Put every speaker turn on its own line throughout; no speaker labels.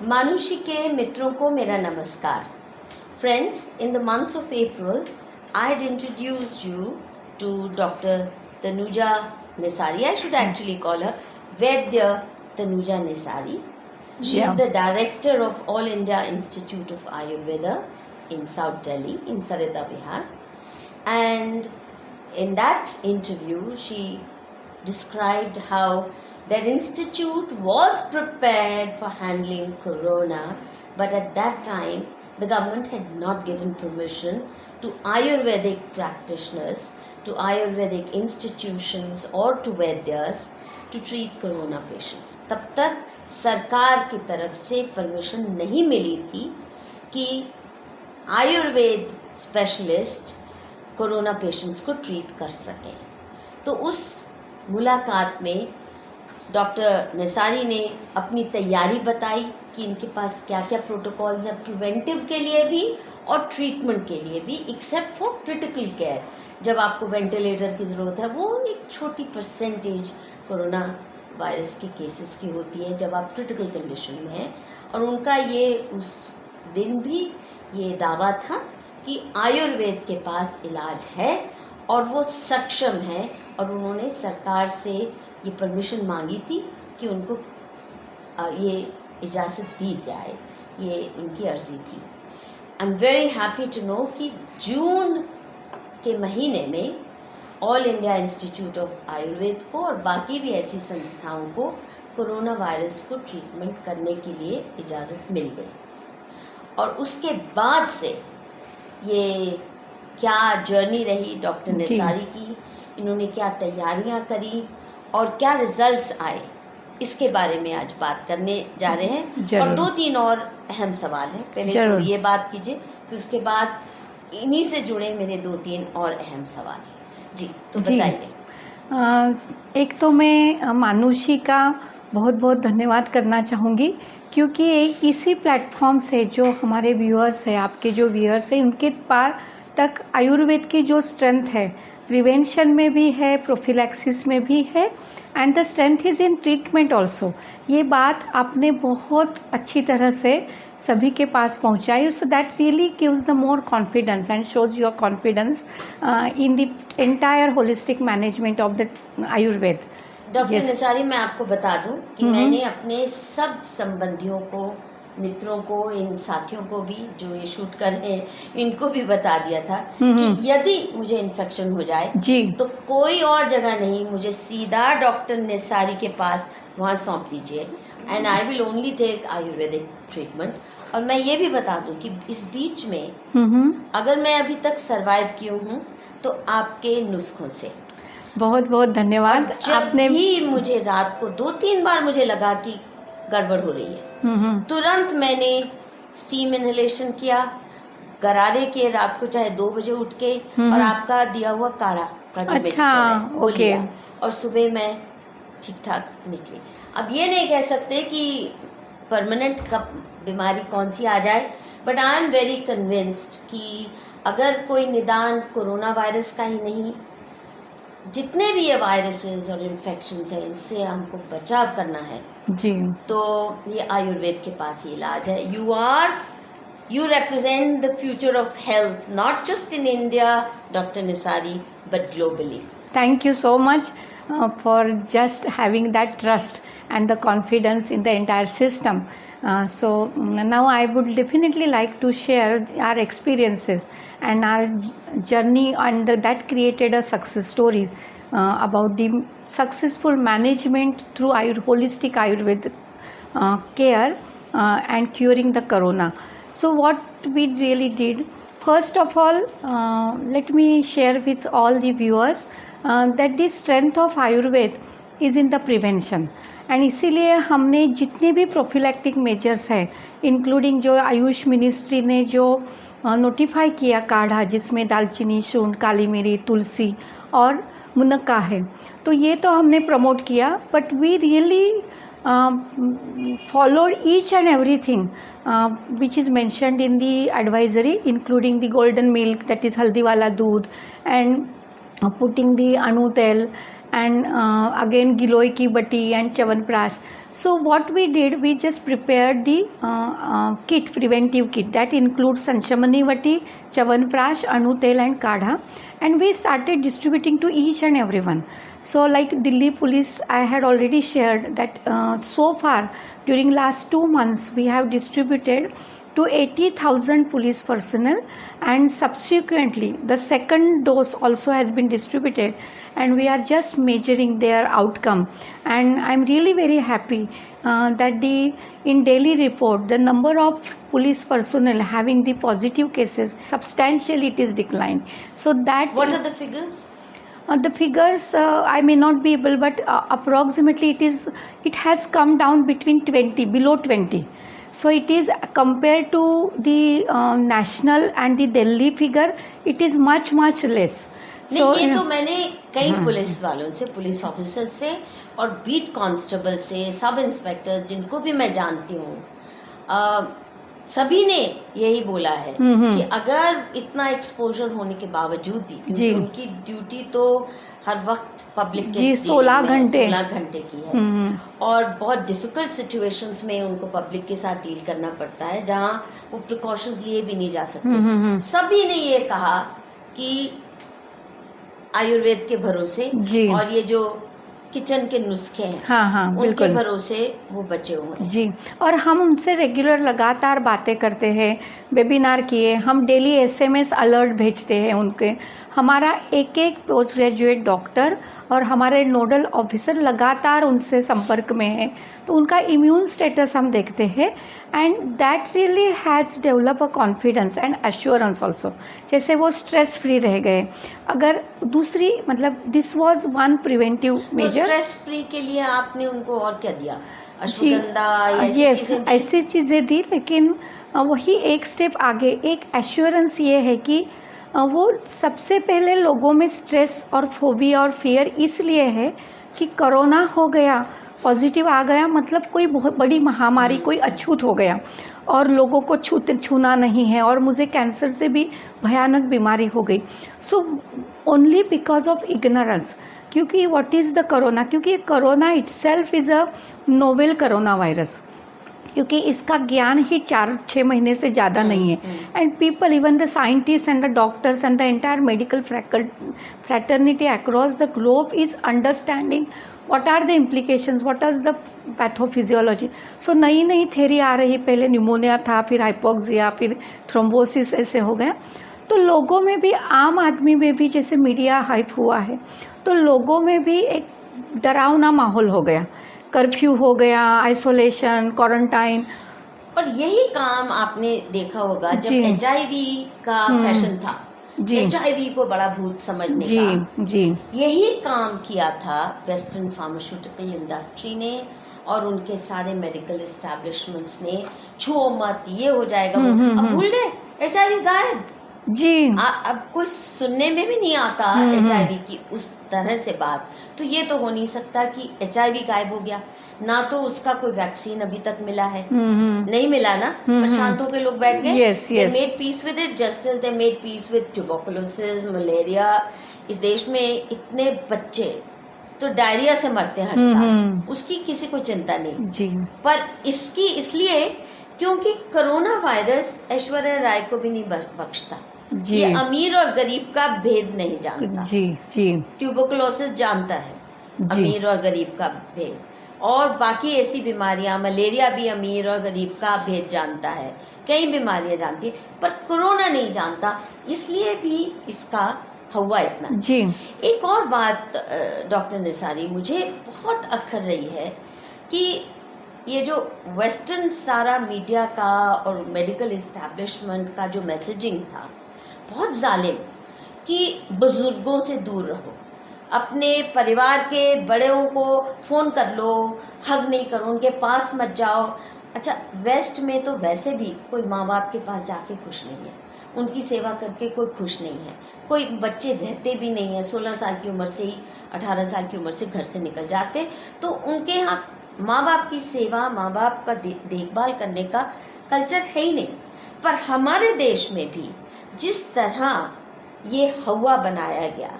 मानुषी के मित्रों को मेरा नमस्कार. Friends, in the month of April, I had introduced you to Dr. Tanuja Nesari. I should actually call her Vaidya Tanuja Nesari. She is the director of All India Institute of Ayurveda in South Delhi, in Sarita, Bihar. And in that interview, she described how their institute was prepared for handling corona, but at that time the government had not given permission to Ayurvedic practitioners, to Ayurvedic institutions or to Vaidyas to treat corona patients. तब तक सरकार की तरफ से permission नहीं मिली थी कि Ayurveda specialist corona patients को ट्रीट कर सकें. तो उस मुलाकात में डॉक्टर नेसारी ने अपनी तैयारी बताई कि इनके पास क्या क्या प्रोटोकॉल्स हैं प्रिवेंटिव के लिए भी और ट्रीटमेंट के लिए भी, एक्सेप्ट फॉर क्रिटिकल केयर. जब आपको वेंटिलेटर की ज़रूरत है, वो एक छोटी परसेंटेज कोरोना वायरस के केसेस की होती है जब आप क्रिटिकल कंडीशन में हैं. और उनका ये उस दिन भी ये दावा था कि आयुर्वेद के पास इलाज है और वो सक्षम है, और उन्होंने सरकार से ये परमिशन मांगी थी कि उनको ये इजाज़त दी जाए. ये उनकी अर्जी थी. I am very happy to know कि जून के महीने में all India institute of Ayurveda को और बाकी भी ऐसी संस्थाओं को कोरोना वायरस को ट्रीटमेंट करने के लिए इजाज़त मिल गई. और उसके बाद से ये क्या जर्नी रही डॉक्टर नेसारी की, इन्होंने क्या तैयारियां करी और क्या रिजल्ट्स आए, इसके बारे में आज बात करने जा रहे हैं. और 2-3 और अहम सवाल हैं. पहले तो ये बात कीजिए, फिर उसके बाद इन्हीं से जुड़े मेरे 2-3 और अहम सवाल हैं. जी, तो बताइए.
एक तो मैं मानुषी का बहुत बहुत धन्यवाद करना चाहूँगी, क्योंकि इसी प्लेटफॉर्म से जो हमारे व्यूअर्स हैं, आपके जो व्यूअर्स हैं, उनके पार तक आयुर्वेद की जो स्ट्रेंथ है, प्रिवेंशन में भी है, प्रोफिलैक्सिस में भी है, and the strength is in treatment also. ये बात आपने बहुत अच्छी तरह से सभी के पास पहुंचाई. So that really gives the more confidence and shows your confidence in the entire holistic management of the Ayurveda.
Doctor Nesari, मैं आपको बता दूं कि मैंने अपने सब संबंधियों को, मित्रों को, इन साथियों को भी जो ये शूट कर रहे हैं, इनको भी बता दिया था कि यदि मुझे इन्फेक्शन हो जाए तो कोई और जगह नहीं, मुझे सीधा डॉक्टर नेसारी के पास वहाँ सौंप दीजिए, and I will only take Ayurvedic treatment. और मैं ये भी बता दूं कि इस बीच में अगर मैं अभी तक सरवाइव की हूँ तो आपके नुस्खों से.
बहुत बहुत धन्यवाद.
आपने भी मुझे रात को 2-3 बार मुझे लगा कि गड़बड़ हो रही है, तुरंत मैंने स्टीम इनहेलेशन किया, गरारे के, रात को चाहे 2 बजे उठ के, और आपका दिया हुआ काढ़ा का जो मिक्सचर है वो लिया, और सुबह मैं ठीक ठाक निकली. अब ये नहीं कह सकते कि परमानेंट कब बीमारी कौन सी आ जाए, but I am very convinced कि अगर कोई निदान कोरोना वायरस का ही नहीं, जितने भी ये वायरसेस और इन्फेक्शंस हैं, इनसे हमको बचाव करना है
जी,
तो ये आयुर्वेद के पास ही इलाज है. You represent the future of health, not just in India, Dr. Nesari, but globally.
Thank you so much for just having that trust and the confidence in the entire system. So now I would definitely like to share our experiences and our journey, and that created a success story about the successful management through holistic Ayurvedic care and curing the corona. So what we really did, first of all, let me share with all the viewers that the strength of Ayurveda is in the prevention. And इसीलिए हमने जितने भी prophylactic measures हैं, including जो Ayush ministry ने जो notify किया काढ़ा, जिसमें दालचीनी, शूंठ, काली मिरी, तुलसी और मुनक्का है, तो ये तो हमने प्रमोट किया, but we really followed each and everything which is mentioned in the advisory, including the golden milk, that is haldi wala doodh, and putting the anu tel and again Giloy ki Bati and Chyawanprash. So what we did, we just prepared the kit, preventive kit, that includes Sanshamani Vati, Chyawanprash, Anutel and Kadha, and we started distributing to each and everyone. So like Delhi Police, I had already shared that so far during last 2 months we have distributed to 80,000 police personnel, and subsequently the second dose also has been distributed, and we are just measuring their outcome. And I'm really very happy that in daily report the number of police personnel having the positive cases substantially it is declined. So that
what are the figures?
The figures I may not be able, but approximately it has come down between 20, below 20. So it is compared to the national and the Delhi figure, it is much less.
नहीं, ये तो मैंने कई police वालों से, police officer से और beat constable से, सब इंस्पेक्टर जिनको भी मैं जानती हूँ, सभी ने यही बोला है कि अगर इतना एक्सपोजर होने के बावजूद भी, क्योंकि उनकी ड्यूटी तो हर वक्त पब्लिक के 16 घंटे की है और बहुत डिफिकल्ट सिचुएशंस में उनको पब्लिक के साथ डील करना पड़ता है, जहां वो प्रिकॉशंस लिए भी नहीं जा सकते। सभी ने ये कहा कि आयुर्वेद के भरोसे और ये जो किचन के नुस्खे हैं, उनके भरोसे वो बचे हुए हैं।
जी, और हम उनसे रेगुलर लगातार बातें करते हैं, वेबिनार किए, हम डेली SMS अलर्ट भेजते हैं उनके। हमारा एक पोस्ट ग्रेजुएट डॉक्टर और हमारे नोडल ऑफिसर लगातार उनसे संपर्क में है, तो उनका इम्यून स्टेटस हम देखते हैं, and that really has develop a confidence and assurance also. जैसे वो स्ट्रेस फ्री रह गए। अगर दूसरी मतलब this was one preventive measure.
Stress free के लिए आपने उनको और क्या दिया? अश्वगंधा,
ऐसी चीज़ें दी, लेकिन वही एक स्टेप आगे, एक एश्योरेंस ये है कि वो सबसे पहले लोगों में स्ट्रेस और फोबिया और फियर इसलिए है कि कोरोना हो गया, पॉजिटिव आ गया, मतलब कोई बहुत बड़ी महामारी, कोई अछूत हो गया और लोगों को छूना नहीं है, और मुझे कैंसर से भी भयानक बीमारी हो गई। So only because of ignorance, क्योंकि व्हाट इज़ द कोरोना, क्योंकि corona itself is a novel corona virus, क्योंकि इसका ज्ञान ही 4-6 महीने से ज़्यादा नहीं है। And people, even the scientist and the doctors and the entire medical fraternity across the globe is understanding what are the implications, what are the pathophysiology. So नई theory आ रही, पहले न्यूमोनिया था, फिर हाइपोक्सिया, फिर थ्रोम्बोसिस, ऐसे हो गया। तो लोगों में भी, आम आदमी में भी, जैसे मीडिया हाइप हुआ है, तो लोगों में भी एक डरावना माहौल हो गया, कर्फ्यू हो गया, आइसोलेशन, क्वारंटाइन।
और यही काम आपने देखा होगा जब HIV का फैशन था, HIV को बड़ा भूत समझने का, यही काम किया था वेस्टर्न फार्मास्यूटिकल इंडस्ट्री ने और उनके सारे मेडिकल एस्टैब्लिशमेंट्स ने। छुओ मत, ये हो जाएगा, अब भूल गए, HIV गायब
जी।
अब कुछ सुनने में भी नहीं आता HIV की उस तरह से बात। तो ये तो हो नहीं सकता कि HIV गायब हो गया, ना तो उसका कोई वैक्सीन अभी तक मिला है, नहीं मिला ना, पर शांत होकर लोग बैठ गए। They made peace with it, just as they made peace with tuberculosis, malaria। इस देश में इतने बच्चे तो डायरिया से मरते हैं हर साल, उसकी किसी को चिंता नहीं
जी।
पर इसकी इसलिए क्योंकि कोरोना वायरस ऐश्वर्या राय को भी नहीं बख्शता। ये अमीर और गरीब का भेद नहीं जानता
जी।
ट्यूबरकुलोसिस जानता है, अमीर और गरीब का भेद, और बाकी ऐसी बीमारियां, मलेरिया भी अमीर और गरीब का भेद जानता है, कई बीमारियां जानती है, पर कोरोना नहीं जानता, इसलिए भी इसका हुआ इतना
जी।
एक और बात डॉक्टर निसारी, मुझे बहुत अखर रही है कि ये जो वेस्टर्न सारा मीडिया का और मेडिकल इस्टेब्लिशमेंट का जो मैसेजिंग था, बहुत जालिम, कि बुजुर्गों से दूर रहो, अपने परिवार के बड़ों को फ़ोन कर लो, हग नहीं करो, उनके पास मत जाओ। अच्छा, वेस्ट में तो वैसे भी कोई माँ बाप के पास जाके खुश नहीं है, उनकी सेवा करके कोई खुश नहीं है, कोई बच्चे रहते भी नहीं है, 16 साल की उम्र से ही 18 साल की उम्र से घर से निकल जाते, तो उनके यहाँ माँ बाप की सेवा, माँ बाप का देखभाल करने का कल्चर है ही नहीं। पर हमारे देश में भी जिस तरह ये हवा बनाया गया,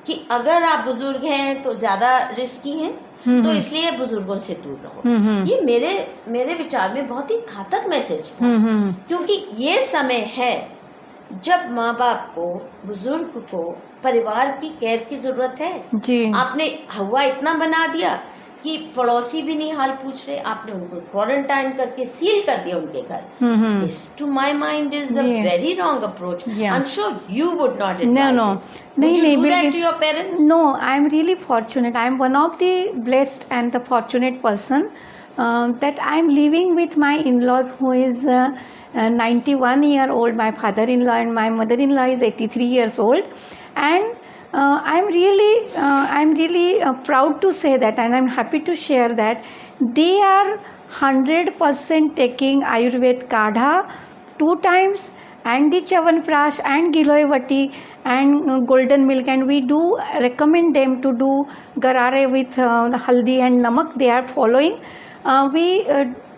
कि अगर आप बुजुर्ग हैं तो ज्यादा रिस्की हैं, तो इसलिए बुजुर्गों से दूर रहो। ये मेरे विचार में बहुत ही घातक मैसेज था, क्योंकि ये समय है जब माँ बाप को, बुजुर्ग को परिवार की केयर की जरूरत है जी। आपने हवा इतना बना दिया कि पड़ोसी भी नहीं हाल पूछ रहे, आपने उनको क्वारंटाइन करके सील कर दिया उनके घर। This to my mind is a very wrong approach. I am sure you would not advise नहीं that to your parents?
No, I am really fortunate. I am one of the blessed and the fortunate person that I am living with my in-laws who is 91-year-old. My father-in-law and my mother-in-law is 83 years old, and I'm really proud to say that, and I'm happy to share that they are 100% taking Ayurved Kadha 2 times, and the Chavanprash and Giloy Vati and golden milk, and we do recommend them to do garare with haldi and namak. They are following. We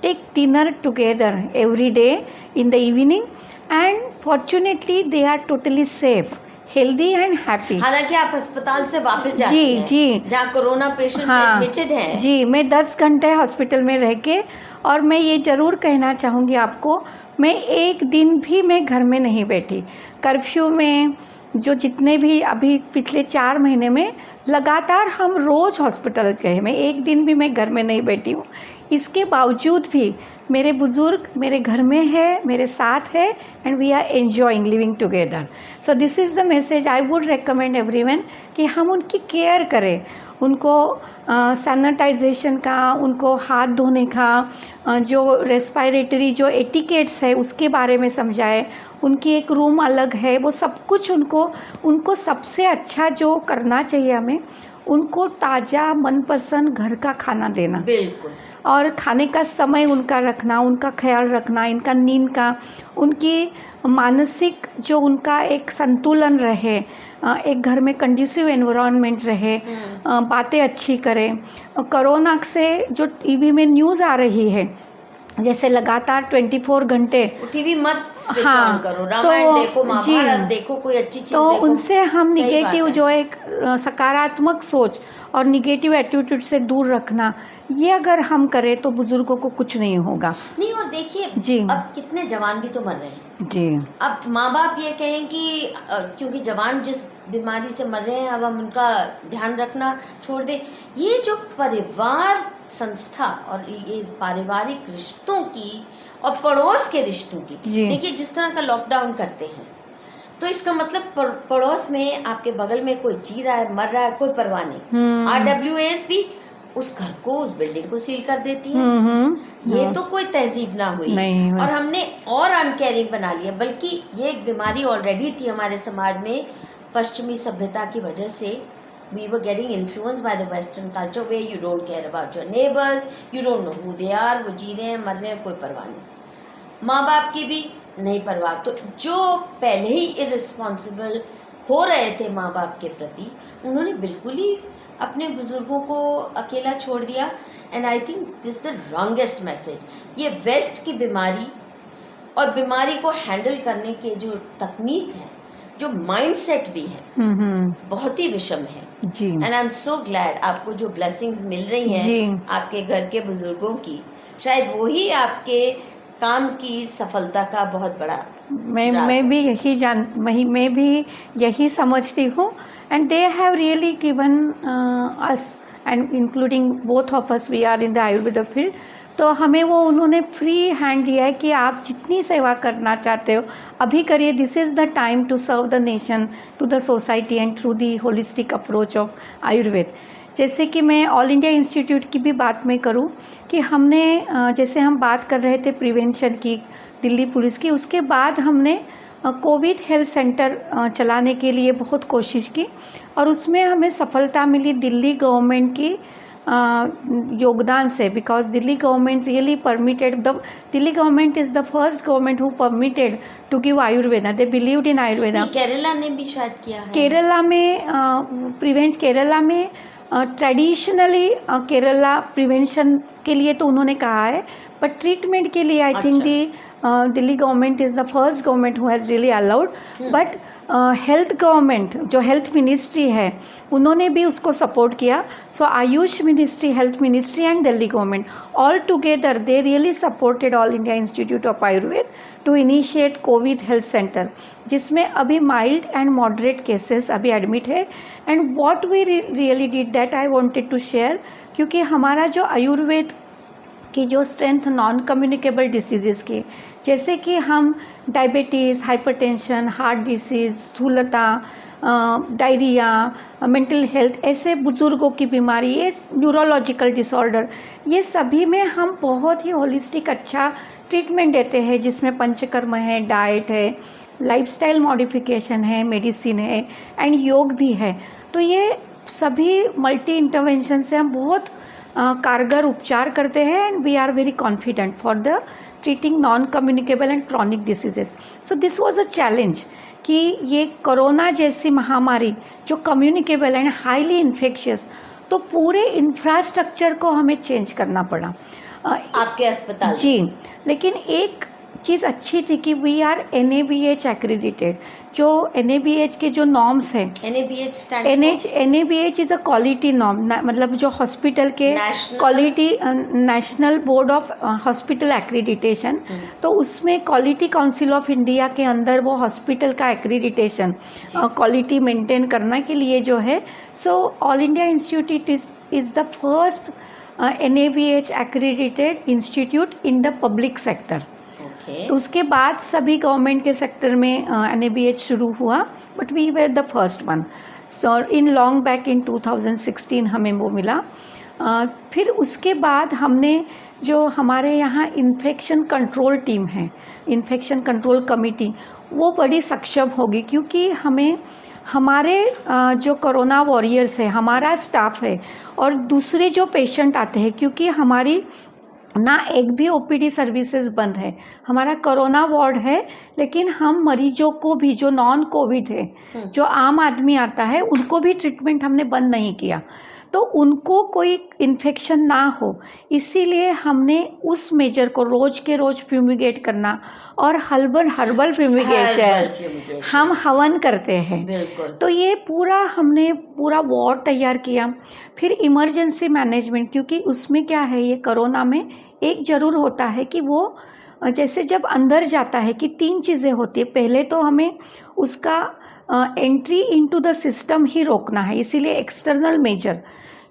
take dinner together every day in the evening, and fortunately they are totally safe, healthy and happy.
हालांकि आप अस्पताल से वापस जाती हैं जी, जहाँ corona patient admitted हैं
जी। मैं 10 घंटे हॉस्पिटल में रह के, और मैं ये ज़रूर कहना चाहूँगी आपको, मैं एक दिन भी मैं घर में नहीं बैठी। कर्फ्यू में जो जितने भी अभी पिछले 4 महीने में लगातार हम रोज़ हॉस्पिटल गए, मैं एक दिन भी मैं घर में नहीं बैठी हूँ। इसके बावजूद भी मेरे बुज़ुर्ग मेरे घर में है, मेरे साथ है, and we are enjoying living together. So this is the message I would recommend everyone कि हम उनकी केयर करें, उनको सैनिटाइजेशन का, उनको हाथ धोने का, जो रेस्पिरेटरी जो एटिकेट्स है उसके बारे में समझाएं। उनकी एक रूम अलग है, वो सब कुछ उनको सबसे अच्छा जो करना चाहिए हमें, उनको ताज़ा मनपसंद घर का खाना देना, बिल्कुल, और खाने का समय उनका रखना, उनका ख्याल रखना, इनका नींद का, उनकी मानसिक जो उनका एक संतुलन रहे, एक घर में कंड्यूसिव एनवायरनमेंट रहे, बातें अच्छी करें। कोरोना से जो टीवी में न्यूज़ आ रही है, जैसे लगातार 24 घंटे
टीवी मत स्विच ऑन करो, रामायण देखो, महाभारत देखो, कोई अच्छी चीज
तो
देखो।
उनसे हम निगेटिव जो एक सकारात्मक सोच और निगेटिव एटीट्यूड से दूर रखना, ये अगर हम करें तो बुजुर्गों को कुछ नहीं होगा।
नहीं, और देखिए जी, अब कितने जवान भी तो मर रहे हैं
जी।
अब माँ बाप ये कहें कि क्योंकि जवान जिस बीमारी से मर रहे हैं, अब हम उनका ध्यान रखना छोड़ दें। ये जो परिवार संस्था और ये पारिवारिक रिश्तों की और पड़ोस के रिश्तों की, देखिए जिस तरह का लॉकडाउन करते हैं, तो इसका मतलब पड़ोस में आपके बगल में कोई जी रहा है, मर रहा है, कोई परवाह नहीं। RWAs भी उस घर को, उस बिल्डिंग को सील कर देती है। ये तो कोई तहजीब ना हुई, और हमने और अनकेयरिंग बना लिया। बल्कि ये एक बीमारी ऑलरेडी थी हमारे समाज में, पश्चिमी सभ्यता की वजह से। We were getting influenced by the Western culture where you don't care about your neighbors, you don't know who they are, वो जी रहे हैं, मर रहे हैं, कोई परवाह नहीं। माँ बाप की भी नहीं परवाह। तो जो पहले ही इररिस्पॉन्सिबल हो रहे थे माँ बाप के प्रति, उन्होंने बिल्कुल ही अपने बुजुर्गों को अकेला छोड़ दिया। And I think this the wrongest message. ये वेस्ट की बीमारी और बीमारी को हैंडल करने के जो तकनीक है, जो माइंडसेट भी है, बहुत ही विषम है जी। And I am so glad आपको जो ब्लेसिंग्स मिल रही हैं आपके घर के बुजुर्गों की, शायद वही आपके काम की सफलता का बहुत बड़ा
मैं भी यही समझती हूँ। And they have really given us, and including both of us, we are in the Ayurveda field. तो हमें वो उन्होंने फ्री हैंड दिया है कि आप जितनी सेवा करना चाहते हो अभी करिए। This is the time to serve the nation, to the society, and through the holistic approach of Ayurveda. जैसे कि मैं ऑल इंडिया इंस्टीट्यूट की भी बात में करूं कि हमने जैसे हम बात कर रहे थे प्रिवेंशन की, दिल्ली पुलिस की, उसके बाद हमने कोविड हेल्थ सेंटर चलाने के लिए बहुत कोशिश की, और उसमें हमें सफलता मिली दिल्ली गवर्नमेंट की योगदान से। Because Delhi government really permitted, Delhi government is the first government who permitted to give Ayurveda. They believed in Ayurveda.
Kerala ने भी शायद किया है।
केरला में केरला में ट्रेडिशनली केरला प्रिवेंशन के लिए तो उन्होंने कहा है, बट ट्रीटमेंट के लिए I think the Delhi government is the first government who has really allowed, but health government जो हेल्थ मिनिस्ट्री है उन्होंने भी उसको सपोर्ट किया. So Ayush ministry, health ministry and Delhi government all together they really supported all India institute of Ayurveda to initiate covid health centre, जिसमें अभी mild and moderate cases अभी admit है. And what we really did that I wanted to share, क्योंकि हमारा जो आयुर्वेद की जो strength non communicable diseases की, जैसे कि हम डायबिटीज़, हाइपरटेंशन, हार्ट डिसीज़, स्थूलता, डायरिया, मेंटल हेल्थ, ऐसे बुज़ुर्गों की बीमारी, ये न्यूरोलॉजिकल डिसऑर्डर, ये सभी में हम बहुत ही होलिस्टिक अच्छा ट्रीटमेंट देते हैं, जिसमें पंचकर्म है, डाइट है, लाइफस्टाइल मॉडिफिकेशन है, मेडिसिन है एंड योग भी है. तो ये सभी मल्टी इंटरवेंशन से हम बहुत कारगर उपचार करते हैं and we are very confident for the treating non communicable and chronic diseases. So this was a challenge कि ये कोरोना जैसी महामारी जो कम्युनिकेबल एंड हाईली इन्फेक्शियस, तो पूरे इंफ्रास्ट्रक्चर को हमें चेंज करना पड़ा
आपके अस्पताल
जी. लेकिन एक चीज़ अच्छी थी कि वी आर NABH एक्रेडिटेड. जो NABH के जो नॉर्म्स हैं, NABH is a quality norm, मतलब जो हॉस्पिटल के quality, national board of hospital accreditation, तो उसमें क्वालिटी काउंसिल ऑफ इंडिया के अंदर वो हॉस्पिटल का एक्रेडिटेशन क्वालिटी मेंटेन करने के लिए जो है, so all India institute is the first NABH accredited institute in the public sector. तो उसके बाद सभी गवर्नमेंट के सेक्टर में NABH शुरू हुआ, but we were the first one. So in long back in 2016 हमें वो मिला. फिर उसके बाद हमने जो हमारे यहाँ इन्फेक्शन कंट्रोल टीम है, इन्फेक्शन कंट्रोल कमेटी, वो बड़ी सक्षम होगी, क्योंकि हमें हमारे जो कोरोना वॉरियर्स है, हमारा स्टाफ है और दूसरे जो पेशेंट आते हैं, क्योंकि हमारी ना एक भी OPD सर्विसेज बंद है, हमारा कोरोना वार्ड है, लेकिन हम मरीजों को भी जो नॉन कोविड है, जो आम आदमी आता है, उनको भी ट्रीटमेंट हमने बंद नहीं किया, तो उनको कोई इन्फेक्शन ना हो, इसीलिए हमने उस मेजर को रोज के रोज फ्यूमिगेट करना. और हर्बल फ्यूमिगेशन हम हवन करते हैं. तो ये पूरा हमने पूरा वार्ड तैयार किया. फिर इमरजेंसी मैनेजमेंट, क्योंकि उसमें क्या है, ये कोरोना में एक ज़रूर होता है कि वो जैसे जब अंदर जाता है कि 3 चीज़ें होती है. पहले तो हमें उसका एंट्री इनटू द सिस्टम ही रोकना है, इसीलिए एक्सटर्नल मेजर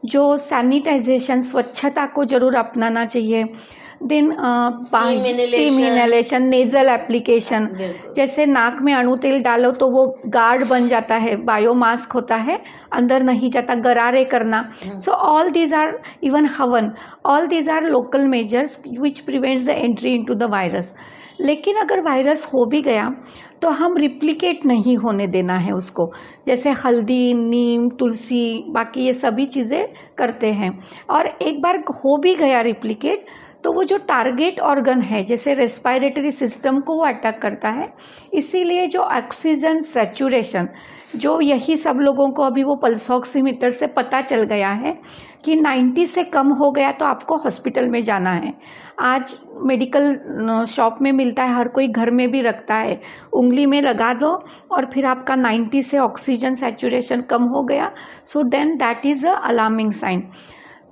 जो सैनिटाइजेशन, स्वच्छता को ज़रूर अपनाना चाहिए. Then steam inhalation, nasal application, जैसे नाक में अणु तेल डालो तो वो गार्ड बन जाता है, बायो मास्क होता है, अंदर नहीं जाता, गरारे करना. So all these are, even havan, all these are local measures which prevents the entry into the virus. लेकिन अगर वायरस हो भी गया तो हम रिप्लिकेट नहीं होने देना है उसको, जैसे हल्दी, नीम, तुलसी, बाकी ये सभी चीज़ें करते हैं. और एक बार हो भी गया रिप्लिकेट, तो वो जो टारगेट ऑर्गन है, जैसे रेस्पिरेटरी सिस्टम को वो अटैक करता है, इसीलिए जो ऑक्सीजन सैचुरेशन, जो यही सब लोगों को अभी वो पल्स ऑक्सीमीटर से पता चल गया है कि 90 से कम हो गया तो आपको हॉस्पिटल में जाना है. आज मेडिकल शॉप में मिलता है, हर कोई घर में भी रखता है, उंगली में लगा दो और फिर आपका 90 से ऑक्सीजन सैचुरेशन कम हो गया, so then that is a alarming sign.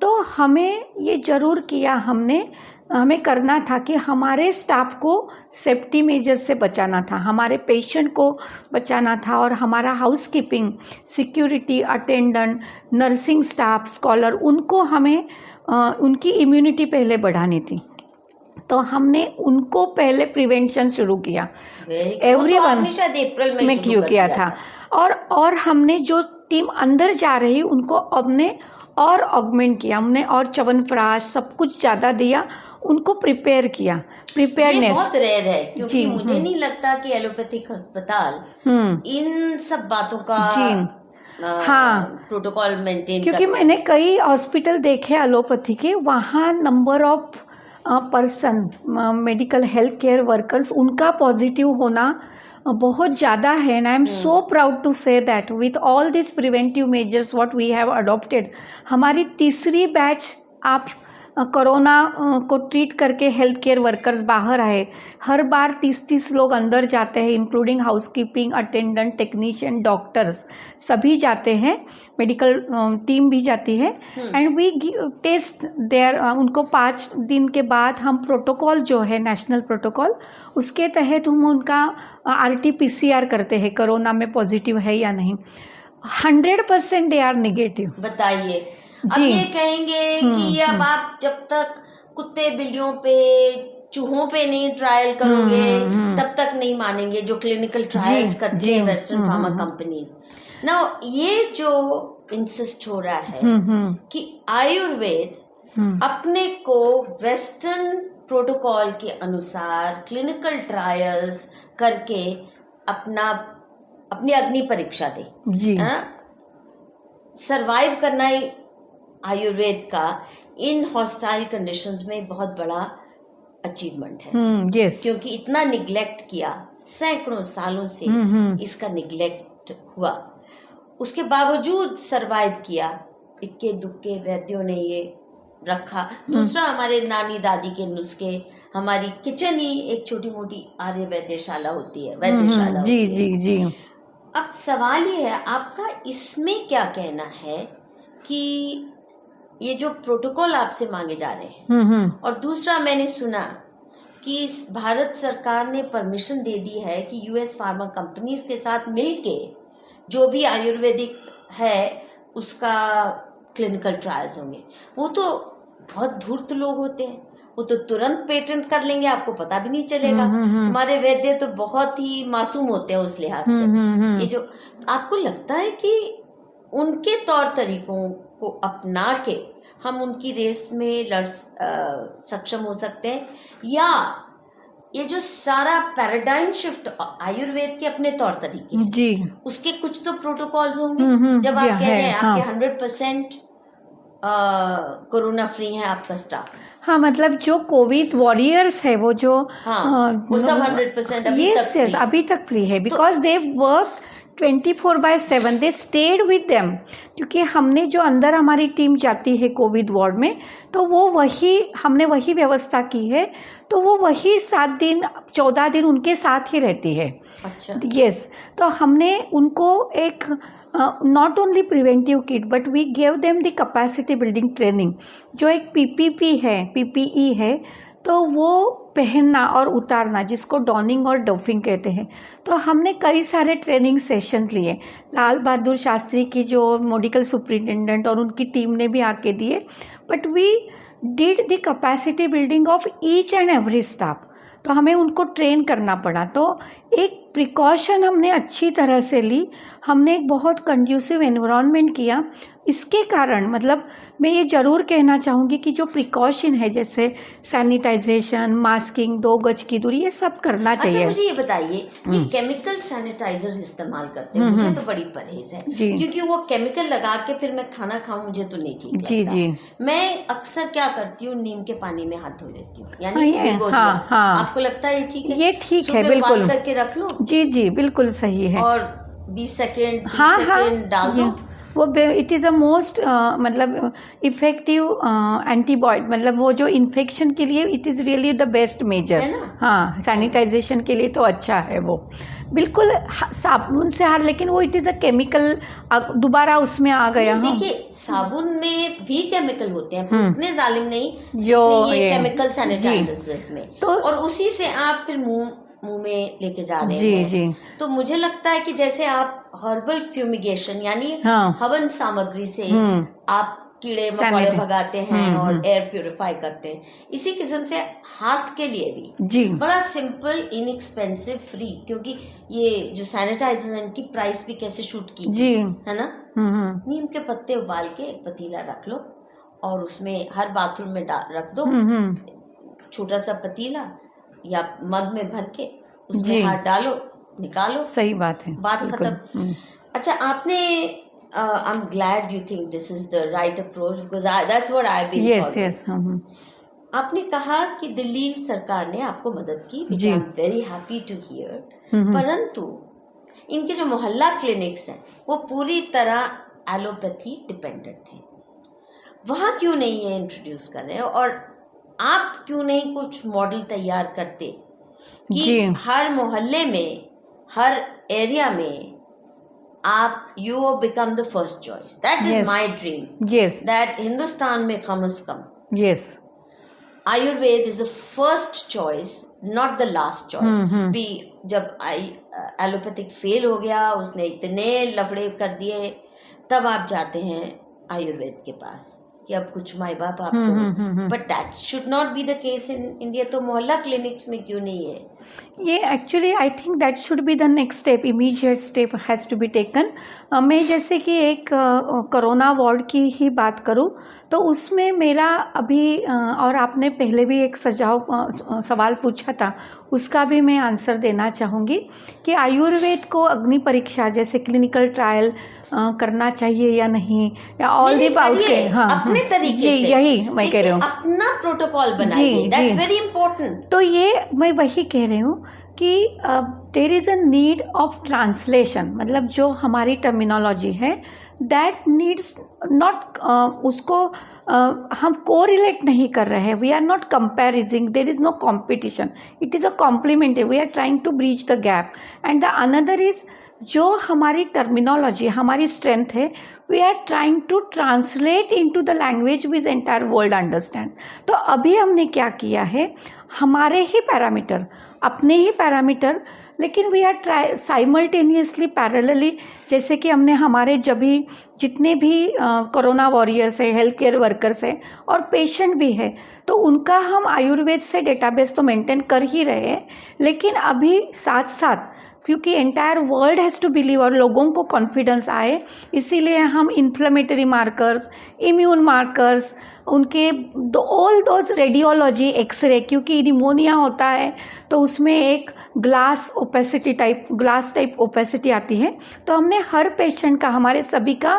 तो हमें ये ज़रूर किया, हमें करना था कि हमारे स्टाफ को सेफ्टी मेजर से बचाना था, हमारे पेशेंट को बचाना था, और हमारा housekeeping, security, attendant, nursing staff, scholar, उनको हमें उनकी इम्यूनिटी पहले बढ़ानी थी. तो हमने उनको पहले प्रिवेंशन शुरू किया. एवरीवन
अप्रैल
में क्यों किया था. और हमने जो टीम अंदर जा रही उनको हमने और ऑगमेंट किया, हमने और च्यवनप्राश सब कुछ ज़्यादा दिया, उनको प्रिपेयर किया. प्रिपेयरनेस
बहुत रेयर है, क्योंकि मुझे नहीं लगता कि एलोपैथिक अस्पताल इन सब बातों का प्रोटोकॉल मेंटेन,
क्योंकि मैंने कई हॉस्पिटल देखे एलोपैथी के, वहाँ number of person, medical health care workers, उनका पॉजिटिव होना बहुत ज़्यादा है. And I am so proud to say that with all this preventive measures what we have adopted, हमारी तीसरी बैच आप कोरोना को ट्रीट करके हेल्थ केयर वर्कर्स बाहर आए, हर बार 30-30 लोग अंदर जाते हैं, including housekeeping attendant, technician, doctors, सभी जाते हैं, मेडिकल टीम भी जाती है। एंड वी टेस्ट देयर, उनको 5 दिन के बाद हम प्रोटोकॉल जो है नेशनल प्रोटोकॉल, उसके तहत हम उनका RT-PCR करते हैं कोरोना में पॉजिटिव है या नहीं। 100% दे आर नेगेटिव।
बताइए, अब ये कहेंगे कि अब आप जब तक कुत्ते बिल्लियों पे चूहों पे नहीं ट्रायल करोगे तब तक नहीं मानेंगे, जो क्लिनिकल ट्रायल्स करती है वेस्टर्न फार्मा कंपनीज। ना ये जो इंसिस्ट हो रहा है कि आयुर्वेद अपने को वेस्टर्न प्रोटोकॉल के अनुसार क्लिनिकल ट्रायल्स करके अपनी अग्नि परीक्षा दे, सरवाइव करना ही आयुर्वेद का इन हॉस्टाइल कंडीशंस में बहुत बड़ा अचीवमेंट है।
yes.
क्योंकि इतना निग्लेक्ट किया, सैकड़ों सालों से इसका निग्लेक्ट हुआ, उसके बावजूद सरवाइव किया। इक्के दुक्के वैद्यों ने ये रखा। दूसरा, हमारे नानी दादी के नुस्खे, हमारी किचन ही एक छोटी मोटी आर्य वैद्यशाला होती है, वैद्यशाला
जी जी जी।
अब सवाल ये है, आपका इसमें क्या कहना है कि ये जो प्रोटोकॉल आपसे मांगे जा रहे हैं, और दूसरा मैंने सुना कि भारत सरकार ने परमिशन दे दी है कि US फार्मा कंपनीज के साथ मिलके जो भी आयुर्वेदिक है उसका क्लिनिकल ट्रायल्स होंगे। वो तो बहुत धूर्त लोग होते हैं, वो तो तुरंत पेटेंट कर लेंगे, आपको पता भी नहीं चलेगा। हमारे वैद्य तो बहुत ही मासूम होते हैं उस लिहाज से। ये जो आपको लगता है कि उनके तौर तरीकों को अपना के हम उनकी रेस में सक्षम हो सकते हैं, या ये जो सारा पैराडाइम शिफ्ट आयुर्वेद के अपने तौर तरीके जी, उसके कुछ तो प्रोटोकॉल्स होंगे। जब आप कह रहे हैं आपके 100% कोरोना फ्री है आपका स्टाफ,
हाँ, मतलब जो कोविड वॉरियर्स है वो जो
वो सब 100%
अभी तक फ्री है, because they work 24/7, they stayed with them. क्योंकि हमने जो अंदर हमारी टीम जाती है कोविड वार्ड में, तो वो हमने वही व्यवस्था की है, तो वो वही 7 दिन 14 दिन उनके साथ ही रहती है।
अच्छा,
यस। तो हमने उनको एक not only preventive kit but we gave them the capacity building training, जो एक PPE है, तो वो पहनना और उतारना, जिसको डॉनिंग और डफिंग कहते हैं। तो हमने कई सारे ट्रेनिंग सेशन लिए, लाल बहादुर शास्त्री की जो मेडिकल सुपरिटेंडेंट और उनकी टीम ने भी आके दिए, but we did the capacity building of each and every staff. तो हमें उनको ट्रेन करना पड़ा। तो एक प्रिकॉशन हमने अच्छी तरह से ली, हमने एक बहुत कंड्यूसिव एनवायरनमेंट किया। इसके कारण मतलब मैं ये ज़रूर कहना चाहूँगी कि जो प्रिकॉशन है, जैसे सैनिटाइजेशन, मास्किंग, 2 गज की दूरी, ये सब करना चाहिए।
अच्छा, मुझे ये बताइए, ये केमिकल सैनिटाइजर्स इस्तेमाल करते हैं, मुझे तो बड़ी परहेज है, क्योंकि वो केमिकल लगा के फिर मैं खाना खाऊं, मुझे तो नहीं ठीक लगता। जी। मैं अक्सर क्या करती हूँ, नीम के पानी में हाथ धो लेती हूँ, यानी भिगो दिया। आपको लगता है ये ठीक है?
ये ठीक है, बिल्कुल
करके रख लो।
जी, बिल्कुल सही है।
और 20 सेकेंड डाल दो।
वो इट इज़ अ मोस्ट मतलब इफेक्टिव एंटीबायोटिक, मतलब वो जो इन्फेक्शन के लिए it is really the best measure. हाँ, सैनिटाइजेशन के लिए तो अच्छा है वो, बिल्कुल साबुन से हार, लेकिन वो इट इज़ अ केमिकल दोबारा उसमें आ गया।
देखिए, साबुन में भी केमिकल होते हैं, उतने जालिम नहीं जो ये केमिकल सैनिटाइजर्स में, तो और उसी से आप फिर मुंह में लेके जा रहे हैं। जी। तो मुझे लगता है कि जैसे आप हर्बल फ्यूमिगेशन यानी हवन सामग्री से आप कीड़े मकोड़े भगाते हैं और एयर प्यूरिफाई करते हैं, इसी किस्म से हाथ के लिए भी बड़ा सिंपल, इनएक्सपेंसिव, फ्री, क्योंकि ये जो सैनिटाइजर है इनकी प्राइस भी कैसे शूट की है ना। नीम के पत्ते उबाल के एक पतीला रख लो और उसमें हर बाथरूम में रख दो, छोटा सा पतीला या मग में भर के उसमें हाथ डालो, निकालो, सही बात है, बात खत्म। अच्छा, आपने I'm glad you think this is the right approach because that's what I've been following. Yes. आपने कहा कि दिल्ली सरकार ने आपको मदद की, which I'm very happy to hear. परंतु इनके जो मोहल्ला क्लिनिक्स हैं वो पूरी तरह एलोपैथी डिपेंडेंट हैं। वहाँ क्यों नहीं ये इंट्रोड्यूस कर रहे हैं, और आप क्यों नहीं कुछ मॉडल तैयार करते कि
जी
हर मोहल्ले में, हर एरिया में आप you become the first choice. That is
Yes.
My dream,
yes
that Hindustan में कम से कम
yes
Ayurveda is the first choice, not the last choice. भी जब एलोपैथिक फेल हो गया, उसने इतने लफड़े कर दिए, तब आप जाते हैं आयुर्वेद के पास कि अब कुछ माई बाप आपको. But that should not be the case in India. तो मोहल्ला क्लिनिक्स में क्यों नहीं है?
ये actually I think that should be the next step, immediate step has to be taken. मैं जैसे कि एक कोरोना वार्ड की ही बात करूं तो उसमें मेरा अभी और आपने पहले भी एक सवाल पूछा था, उसका भी मैं आंसर देना चाहूँगी कि आयुर्वेद को अग्नि परीक्षा जैसे क्लिनिकल ट्रायल करना चाहिए या नहीं, या ऑल दी आउट के
अपने तरीके से,
यही मैं कह रही हूँ,
अपना प्रोटोकॉल बनाइए. That's very important.
तो ये मैं वही कह रही हूँ कि there is a need of translation. मतलब जो हमारी टर्मिनोलॉजी है दैट नीड्स नॉट, उसको हम कोरिलेट नहीं कर रहे हैं. We are not comparing, there is no competition, it is a complementary. We are trying to breach the gap. And the another is जो हमारी टर्मिनोलॉजी, हमारी स्ट्रेंथ है, we are trying to translate into the language which entire world understand. तो अभी हमने क्या किया है, हमारे ही पैरामीटर, अपने ही पैरामीटर, लेकिन we are try simultaneously parallelly, जैसे कि हमने हमारे जब भी जितने भी कोरोना वॉरियर्स है, हेल्थ केयर वर्कर्स है और पेशेंट भी है, तो उनका हम आयुर्वेद से डेटाबेस तो मेंटेन कर ही रहे हैं. लेकिन अभी साथ साथ क्योंकि entire world has to believe और लोगों को कॉन्फिडेंस आए, इसीलिए हम इन्फ्लेमेटरी मार्कर्स, इम्यून मार्कर्स, उनके ऑल दोज रेडियोलॉजी, एक्सरे, क्योंकि निमोनिया होता है तो उसमें एक ग्लास टाइप ओपेसिटी आती है, तो हमने हर पेशेंट का, हमारे सभी का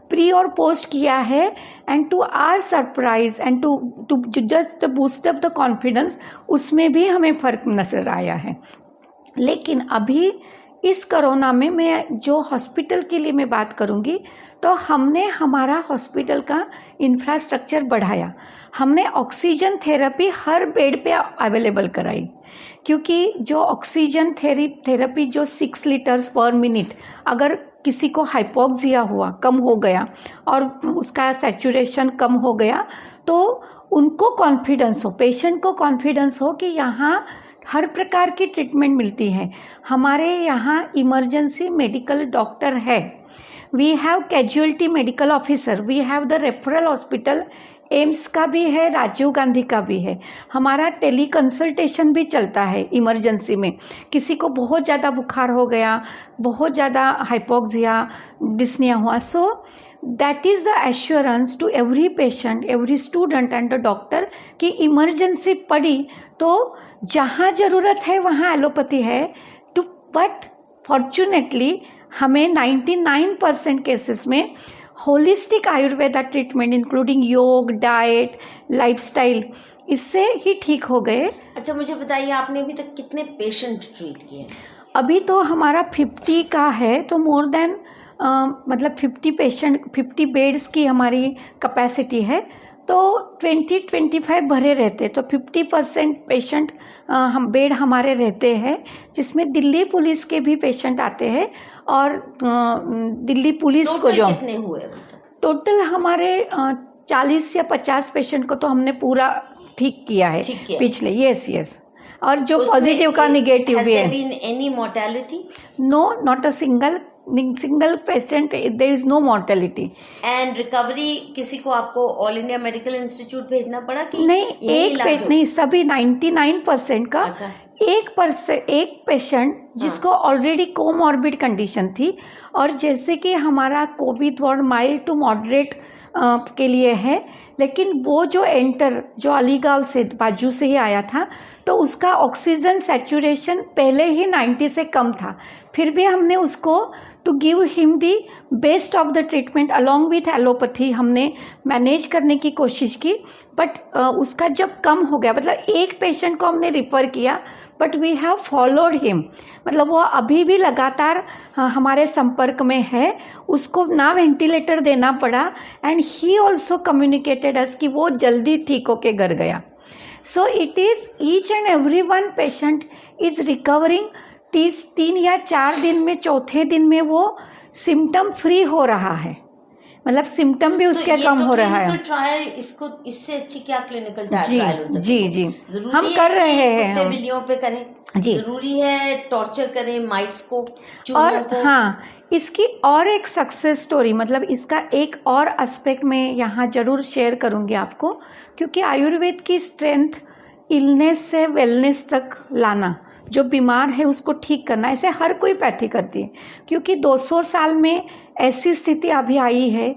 प्री और पोस्ट किया है. And to our surprise and to just boost up the confidence, उसमें भी हमें फ़र्क नजर आया है. लेकिन अभी इस कोरोना में मैं जो हॉस्पिटल के लिए मैं बात करूंगी, तो हमने हमारा हॉस्पिटल का इंफ्रास्ट्रक्चर बढ़ाया. हमने ऑक्सीजन थेरेपी हर बेड पे अवेलेबल कराई, क्योंकि जो ऑक्सीजन थेरेपी जो 6 लीटर्स पर मिनट, अगर किसी को हाइपोक्सिया हुआ, कम हो गया और उसका सैचुरेशन कम हो गया, तो उनको कॉन्फिडेंस हो, पेशेंट को कॉन्फिडेंस हो कि यहाँ हर प्रकार की ट्रीटमेंट मिलती है. हमारे यहाँ इमरजेंसी मेडिकल डॉक्टर है, we have casualty medical officer, we have the referral hospital, AIIMS का भी है, राजीव गांधी का भी है. हमारा टेली कंसल्टेशन भी चलता है इमरजेंसी में. किसी को बहुत ज़्यादा बुखार हो गया, बहुत ज़्यादा हाइपोक्सिया, डिस्निया हुआ, so that is the assurance to every patient, every student and the doctor कि इमरजेंसी पड़ी तो जहाँ ज़रूरत है वहाँ एलोपैथी है. बट फॉर्चुनेटली हमें 99% केसेस में होलिस्टिक आयुर्वेदा ट्रीटमेंट इंक्लूडिंग योग, डाइट, लाइफस्टाइल, इससे ही ठीक हो गए.
अच्छा, मुझे बताइए, आपने अभी तक कितने पेशेंट ट्रीट किए?
अभी तो हमारा 50 का है, तो मोर देन मतलब 50 बेड्स की हमारी कैपेसिटी है, तो 20-25 भरे रहते, तो 50% पेशेंट हम बेड हमारे रहते हैं, जिसमें दिल्ली पुलिस के भी पेशेंट आते हैं. और दिल्ली पुलिस को जो
कितने हुए
टोटल हमारे 40 या 50 पेशेंट को तो हमने पूरा ठीक किया है पिछले. यस. और जो पॉजिटिव का निगेटिव भी है.
Any mortality?
No, not a single patient, there is no mortality.
And recovery किसी को आपको ऑल इंडिया मेडिकल इंस्टीट्यूट भेजना पड़ा कि
नहीं? एक पेशेंट नहीं, सभी 99% का.
अच्छा.
1 पेशेंट जिसको ऑलरेडी कोमॉर्बिड कंडीशन थी, और जैसे कि हमारा covid ward mild to moderate के लिए है, लेकिन वो जो जो अलीगांव से, बाजू से ही आया था, तो उसका ऑक्सीजन सैचुरेशन पहले ही 90 से कम था. फिर भी हमने उसको to give him the best of the treatment along with allopathy हमने मैनेज करने की कोशिश की. बट उसका जब कम हो गया, मतलब एक पेशेंट को हमने रिफ़र किया, but we have followed him, मतलब वो अभी भी लगातार हमारे संपर्क में है, उसको ना वेंटिलेटर देना पड़ा, एंड ही ऑल्सो कम्युनिकेटेड अस कि वो जल्दी ठीक होके घर गया. So it is each and every one patient is recovering. 3 या 4 दिन में, चौथे दिन में वो सिम्टम फ्री हो रहा है, मतलब सिम्टम भी उसके कम हो रहा है.
ट्रायल, इसको इससे अच्छी क्या क्लिनिकल
जी
ट्रायल हो सकती
जी
है?
जी,
जरूरी
हम
है
कर रहे
कि
हैं
कुत्ते
हम.
बिल्लियों पे करें?
जी.
जरूरी है टॉर्चर करें माइस को, चूहों
और
को?
हाँ, इसकी और एक सक्सेस स्टोरी, मतलब इसका एक और एस्पेक्ट मैं यहाँ जरूर शेयर करूँगी आपको, क्योंकि आयुर्वेद की स्ट्रेंथ इलनेस से वेलनेस तक लाना, जो बीमार है उसको ठीक करना, ऐसे हर कोई पैथी करती है. क्योंकि 200 साल में ऐसी स्थिति अभी आई है,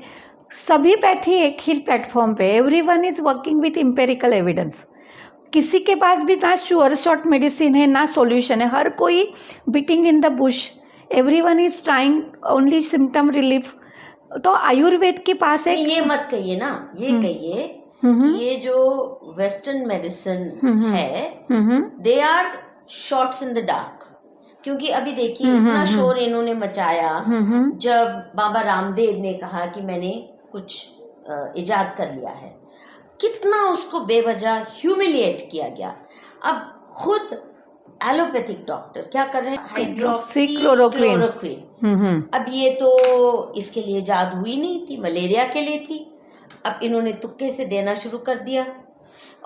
सभी पैथी एक ही प्लेटफॉर्म पे, everyone is working with empirical evidence. किसी के पास भी ना श्योर शॉर्ट मेडिसिन है ना सॉल्यूशन है, हर कोई beating in the Bush, everyone is trying only symptom relief. तो आयुर्वेद के पास एक,
ये मत कहिए ना, ये कहिए कि ये जो वेस्टर्न मेडिसिन है, they are shots in the dark. क्योंकि अभी देखिए इतना शोर इन्होंने मचाया जब बाबा रामदेव ने कहा कि मैंने कुछ इजाद कर लिया है, कितना उसको बेवजह ह्यूमिलिएट किया गया. अब खुद एलोपैथिक डॉक्टर क्या कर रहे हैं? हाइड्रोक्सीक्लोरोक्विन. अब ये तो इसके लिए इजाद हुई नहीं थी, मलेरिया के लिए थी. अब इन्होंने तुक्के से देना शुरू कर दिया,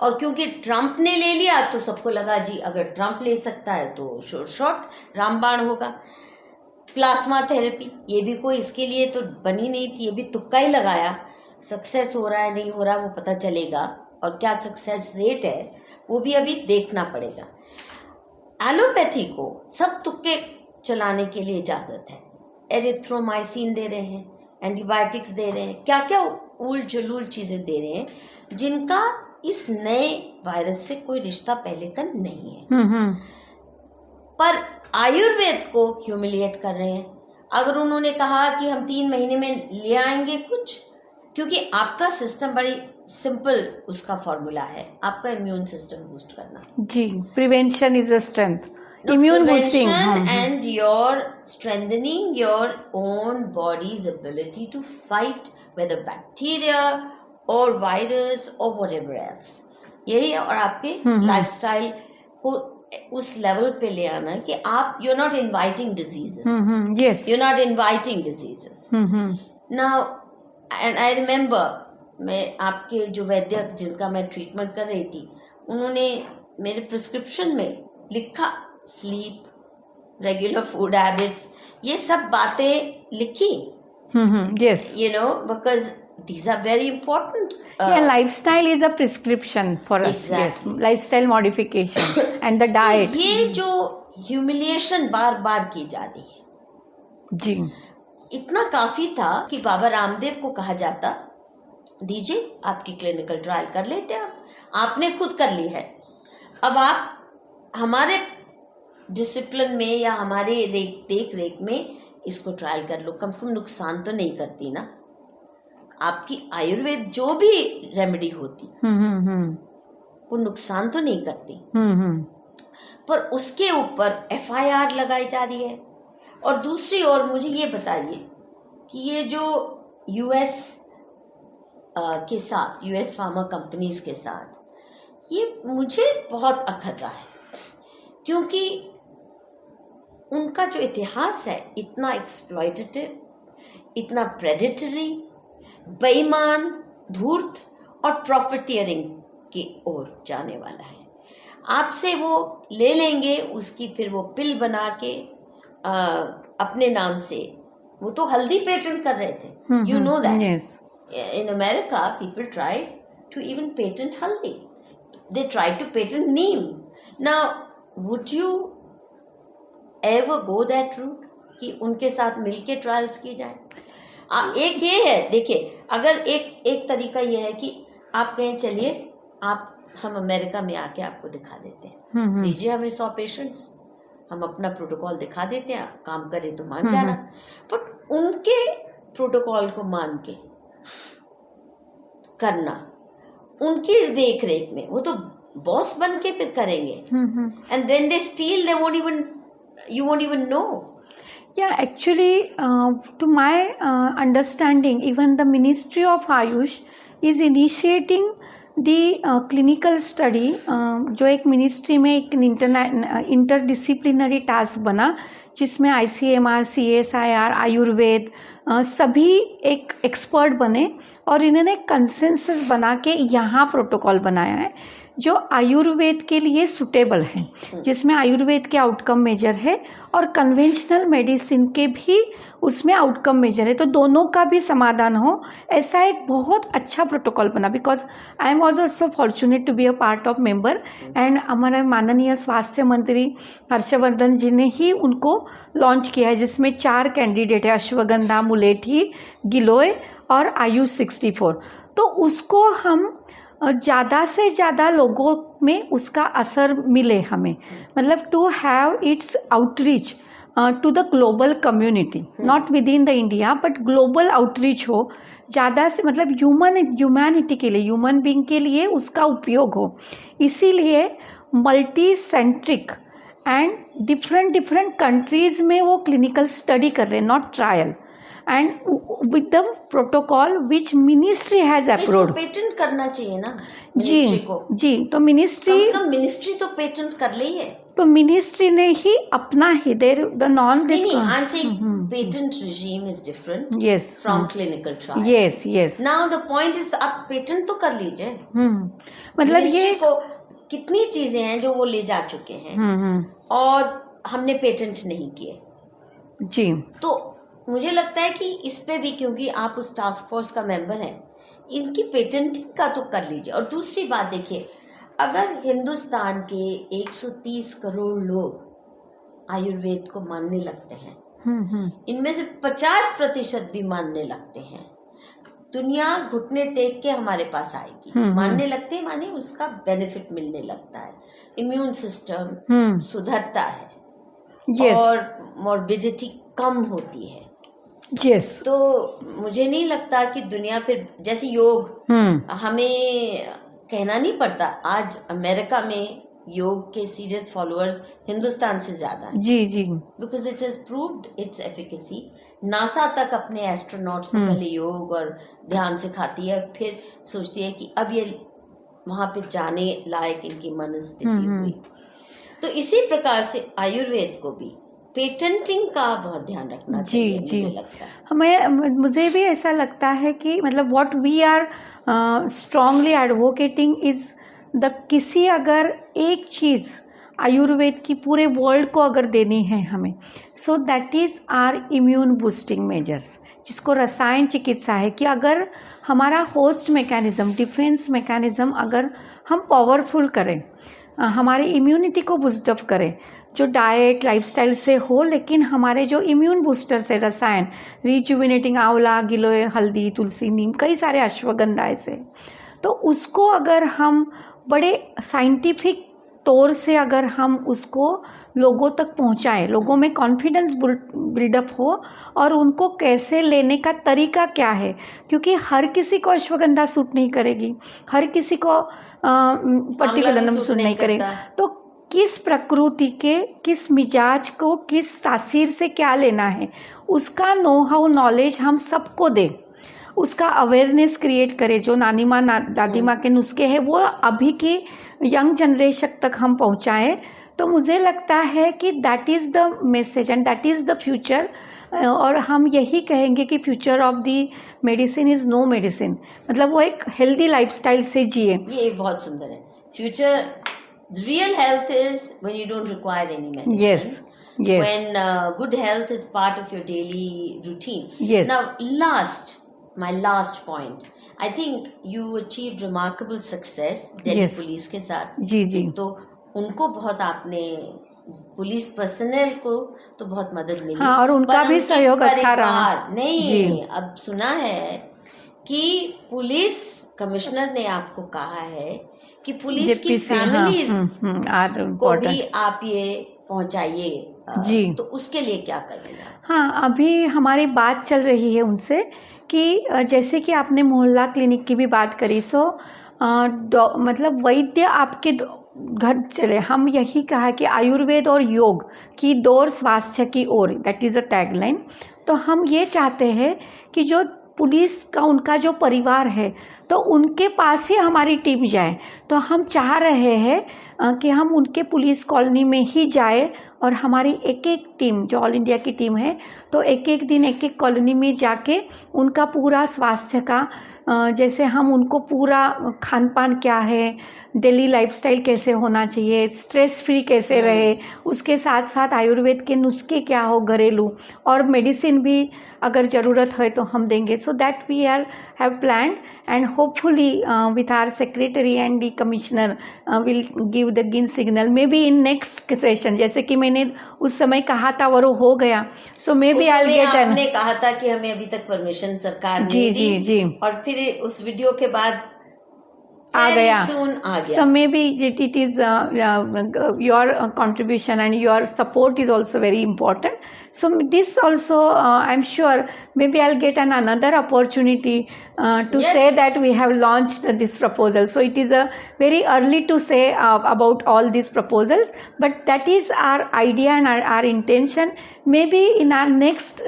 और क्योंकि ट्रम्प ने ले लिया तो सबको लगा जी अगर ट्रम्प ले सकता है तो श्योर शॉट रामबाण होगा. प्लाज्मा थेरेपी, ये भी कोई इसके लिए तो बनी नहीं थी, ये भी तुक्का ही लगाया. सक्सेस हो रहा है नहीं हो रहा वो पता चलेगा, और क्या सक्सेस रेट है वो भी अभी देखना पड़ेगा. एलोपैथी को सब तुक्के चलाने के लिए इजाज़त है. एरिथ्रोमाइसिन दे रहे हैं, एंटीबायोटिक्स दे रहे हैं, क्या क्या उल जलूल चीज़ें दे रहे हैं जिनका इस नए वायरस से कोई रिश्ता पहले का नहीं है. पर आयुर्वेद को ह्यूमिलिएट कर रहे हैं. अगर उन्होंने कहा कि हम 3 महीने में ले आएंगे कुछ, क्योंकि आपका सिस्टम बड़ी सिंपल उसका फॉर्मूला है, आपका इम्यून सिस्टम बूस्ट करना.
जी, prevention is a strength, immune boosting
and your strengthening your own body's ability to fight whether bacteria और वायरस और व्हाटएवर एल्स. यही है. और आपके लाइफस्टाइल को उस लेवल पे ले आना कि आप you are not inviting diseases.
Yes,
you are not inviting diseases. Now and I remember, मैं आपके जो वैद्य जिनका मैं ट्रीटमेंट कर रही थी, उन्होंने मेरे प्रिस्क्रिप्शन में लिखा स्लीप, रेगुलर फूड हैबिट्स, ये सब बातें लिखी.
Yes,
you know, because these are very important.
Yeah, lifestyle is a prescription for us.
Exactly.
Yes, lifestyle modification and the diet.
ये जो ह्यूमिलिएशन बार बार की जा रही है
जी,
इतना काफी था कि बाबा रामदेव को कहा जाता दीजिए आपकी क्लिनिकल ट्रायल कर लेते हैं. आपने खुद कर ली है, अब आप हमारे डिसिप्लिन में या हमारे देख रेख में इसको ट्रायल कर लो, कम से कम नुकसान तो नहीं करती ना. आपकी आयुर्वेद जो भी रेमेडी होती वो नुकसान तो नहीं करती. पर उसके ऊपर FIR लगाई जा रही है. और दूसरी ओर मुझे ये बताइए कि ये जो US के साथ, US फार्मा कंपनीज के साथ, ये मुझे बहुत अखर रहा है, क्योंकि उनका जो इतिहास है इतना एक्सप्लॉयटेटिव, इतना प्रेडेटरी, बेईमान, धूर्त और प्रॉफिटियरिंग की ओर जाने वाला है. आपसे वो ले लेंगे, उसकी फिर वो पिल बना के अपने नाम से, वो तो हल्दी पेटेंट कर रहे थे. You know that in America people try to even patent haldi. They try to patent neem. Now would you ever go that route कि उनके साथ मिलके ट्रायल्स की जाए? एक ये है, देखिए, अगर एक तरीका ये है कि आप कहें चलिए हम अमेरिका में आके आपको दिखा देते हैं, दीजिए हमें 100 पेशेंट्स, हम अपना प्रोटोकॉल दिखा देते हैं, काम करे तो मान जाना. बट उनके प्रोटोकॉल को मान के करना, उनकी देख रेख में, वो तो बॉस बन के फिर करेंगे, and when they still they won't even, you won't even know.
Yeah, actually, to my understanding, even the Ministry of Ayush is initiating the clinical study, जो एक मिनिस्ट्री में एक इंटरडिसिप्लिनरी टास्क बना, जिसमें ICMR, CSIR, आयुर्वेद सभी एक expert बने और इन्होंने कंसेंसस बना के यहाँ प्रोटोकॉल बनाया है जो आयुर्वेद के लिए सुटेबल है, जिसमें आयुर्वेद के आउटकम मेजर है और कन्वेंशनल मेडिसिन के भी उसमें आउटकम मेजर है, तो दोनों का भी समाधान हो, ऐसा एक बहुत अच्छा प्रोटोकॉल बना। Because I am also so fortunate to be a part of member, and हमारे माननीय स्वास्थ्य मंत्री हर्षवर्धन जी ने ही उनको लॉन्च किया है, जिसमें 4 कैंडिडेट है, अश्वगंधा, मुलेठी, गिलोय और आयुष 64। तो उसको हम ज़्यादा से ज़्यादा लोगों में उसका असर मिले हमें, मतलब to have its outreach to the global community, not within the India but global outreach हो ज़्यादा से, मतलब ह्यूमैनिटी के लिए, ह्यूमन बीइंग के लिए उसका उपयोग हो। इसीलिए multi centric and different countries में वो क्लिनिकल स्टडी कर रहे हैं, not trial, and with the protocol which ministry has approved.
Patent करना चाहिए ना मिनिस्ट्री को।
जी, तो मिनिस्ट्री
तो पेटेंट कर ली है,
तो मिनिस्ट्री ने ही अपना ही there the non
patent regime is different from clinical trials.
Yes.
Now the point is आप पेटेंट तो कर लीजिए।
मतलब ये
को कितनी चीजें हैं जो वो ले जा चुके हैं और हमने पेटेंट नहीं किए
जी।
तो मुझे लगता है कि इस पे भी, क्योंकि आप उस टास्क फोर्स का मेंबर हैं, इनकी पेटेंटिंग का तो कर लीजिए। और दूसरी बात देखिए, अगर हिंदुस्तान के 130 करोड़ लोग आयुर्वेद को मानने लगते हैं, इनमें से 50% भी मानने लगते हैं, दुनिया घुटने टेक के हमारे पास आएगी। मानने लगते हैं माने उसका बेनिफिट मिलने लगता है, इम्यून सिस्टम सुधरता है और मॉर्बिडिटी कम होती है। तो मुझे नहीं लगता कि दुनिया फिर, जैसे योग हमें कहना नहीं पड़ता, आज अमेरिका में योग के सीरियस फॉलोअर्स हिंदुस्तान से ज्यादा हैं।
जी
because it has proved its efficacy. NASA तक अपने एस्ट्रोनॉट्स को पहले योग और ध्यान सिखाती है, फिर सोचती है कि अब ये वहां पे जाने लायक इनकी मनस्थिति हुई। तो इसी प्रकार से आयुर्वेद को भी पेटेंटिंग का बहुत ध्यान रखना चाहिए। मुझे लगता है,
मुझे भी ऐसा लगता है कि मतलब what we are strongly advocating is the, किसी अगर एक चीज़ आयुर्वेद की पूरे वर्ल्ड को अगर देनी है हमें, so that is our immune boosting measures, जिसको रसायन चिकित्सा है, कि अगर हमारा होस्ट मैकेनिज्म, डिफेंस मैकेनिज्म अगर हम पावरफुल करें, हमारी इम्यूनिटी को बूस्टअप करें, जो डाइट लाइफस्टाइल से हो, लेकिन हमारे जो इम्यून बूस्टर्स है रसायन, रिजुविनेटिंग आंवला, गिलोय, हल्दी, तुलसी, नीम, कई सारे अश्वगंधा ऐसे, तो उसको अगर हम बड़े साइंटिफिक तौर से अगर हम उसको लोगों तक पहुंचाएं, लोगों में कॉन्फिडेंस बिल्डअप हो और उनको कैसे लेने का तरीका क्या है, क्योंकि हर किसी को अश्वगंधा सूट नहीं करेगी, हर किसी को पर्टिकुलर सूट नहीं करेगा, तो किस प्रकृति के, किस मिजाज को, किस तासीर से क्या लेना है, उसका नो हाउ नॉलेज हम सबको दें, उसका अवेयरनेस क्रिएट करें। जो नानी माँ दादी माँ के नुस्खे हैं वो अभी की यंग जनरेशन तक हम पहुँचाएं, तो मुझे लगता है कि that is the message and that is the future. और हम यही कहेंगे कि future of the medicine is no medicine, मतलब वो एक हेल्दी लाइफस्टाइल से जिए।
ये बहुत सुंदर है। Future real health is when you don't require any medicine.
Yes.
When good health is part of your daily routine.
Yes.
Now, my last point. I think you achieved remarkable success Delhi police के साथ।
जी।
तो उनको बहुत, आपने police personal को तो बहुत मदद मिली।
हाँ, और उनका भी सहयोग अच्छा रहा।
नहीं, अब सुना है कि पुलिस कमिश्नर ने आपको कहा है कि पुलिस की फैमिलीज को भी आप ये पहुंचाइए जी, तो उसके लिए क्या कर रहे हैं?
हाँ, अभी हमारी बात चल रही है उनसे कि जैसे कि आपने मोहल्ला क्लिनिक की भी बात करी, सो मतलब वैद्य आपके घर चले, हम यही कहा कि आयुर्वेद और योग की दौड़ स्वास्थ्य की ओर, दैट इज़ अ टैगलाइन। तो हम ये चाहते हैं कि जो पुलिस का उनका जो परिवार है तो उनके पास ही हमारी टीम जाए। तो हम चाह रहे हैं कि हम उनके पुलिस कॉलोनी में ही जाए और हमारी एक एक टीम जो ऑल इंडिया की टीम है तो एक एक दिन एक एक कॉलोनी में जाके उनका पूरा स्वास्थ्य का जैसे हम उनको पूरा खान पान क्या है, डेली लाइफस्टाइल कैसे होना चाहिए, स्ट्रेस फ्री कैसे रहे, उसके साथ साथ आयुर्वेद के नुस्खे क्या हो घरेलू, और मेडिसिन भी अगर ज़रूरत है तो हम देंगे। So that we are have planned and hopefully with our secretary and the commissioner will give the green signal maybe in next session, जैसे कि मैंने उस समय कहा था और वो हो गया। So may be I get an,
आपने कहा था कि हमें अभी तक परमिशन सरकार ने
जी
दी,
जी जी,
और फिर उस वीडियो के बाद
आ गया। So maybe it is your contribution and your support is also very important. So this also I'm sure maybe I'll get another opportunity to say that we have launched this proposal. So it is a very early to say about all these proposals, but that is our idea and our intention. Maybe in our next